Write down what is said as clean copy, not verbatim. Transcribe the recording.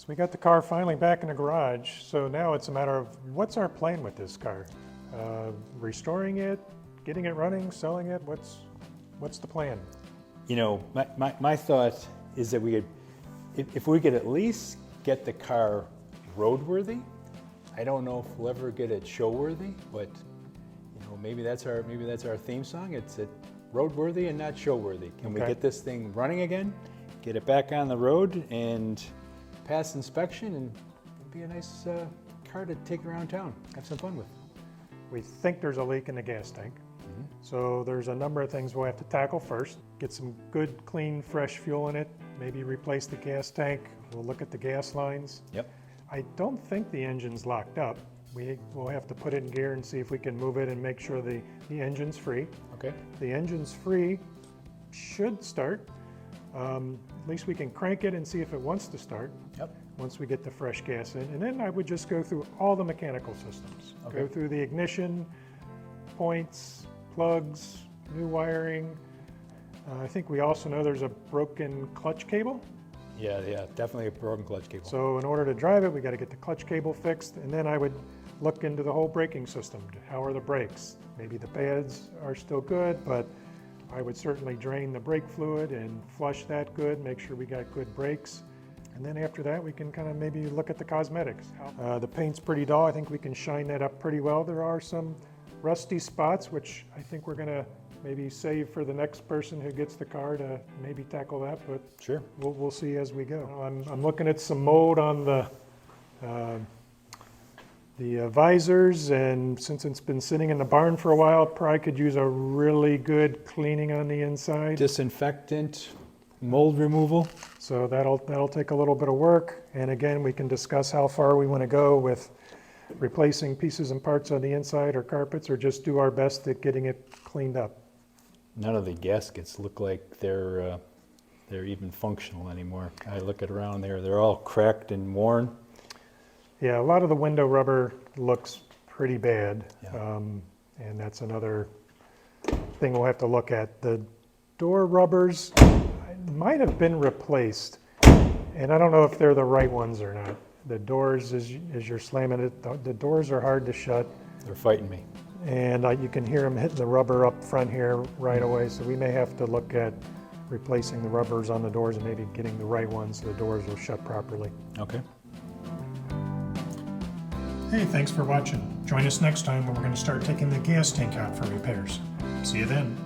We got the car finally back in the garage, so now it's a matter of what's our plan with this car? Restoring it, getting it running, selling it? What's the plan? You know, my thought is that we could, if we could at least get the car roadworthy. I don't know if we'll ever get it show-worthy, but you know, maybe that's our theme song. It's roadworthy and not show-worthy. Can we get this thing running again? Get it back on the road and pass inspection, and it'd be a nice car to take around town, have some fun with. We think there's a leak in the gas tank. So there's a number of things we'll have to tackle first. Get some good, clean, fresh fuel in it, maybe replace the gas tank. We'll look at the gas lines. Yep. I don't think the engine's locked up. We'll have to put it in gear and see if we can move it and make sure the engine's free. Okay. The engine's free, should start. At least we can crank it and see if it wants to start. Yep. Once we get the fresh gas in. And then I would just go through all the mechanical systems. Okay. Go through the ignition, points, plugs, new wiring. I think we also know there's a broken clutch cable. Yeah, definitely a broken clutch cable. So in order to drive it, we got to get the clutch cable fixed, and then I would look into the whole braking system. How are the brakes? Maybe the pads are still good, but I would certainly drain the brake fluid and flush that good, make sure we got good brakes. And then after that, we can kind of maybe look at the cosmetics. The paint's pretty dull. I think we can shine that up pretty well. There are some rusty spots, which I think we're going to maybe save for the next person who gets the car to maybe tackle that, but sure, we'll see as we go. I'm looking at some mold on the visors, and since it's been sitting in the barn for a while, probably could use a really good cleaning on the inside. Disinfectant, mold removal. So that'll take a little bit of work, and again, we can discuss how far we want to go with replacing pieces and parts on the inside or carpets, or just do our best at getting it cleaned up. None of the gaskets look like they're even functional anymore. I look at around there; they're all cracked and worn. Yeah, a lot of the window rubber looks pretty bad, Yeah. And that's another thing we'll have to look at. The door rubbers might have been replaced, and I don't know if they're the right ones or not. The doors, as you're slamming it, the doors are hard to shut. They're fighting me. And you can hear them hitting the rubber up front here right away, so we may have to look at replacing the rubbers on the doors and maybe getting the right ones so the doors will shut properly. Okay. Hey, thanks for watching. Join us next time when we're going to start taking the gas tank out for repairs. See you then.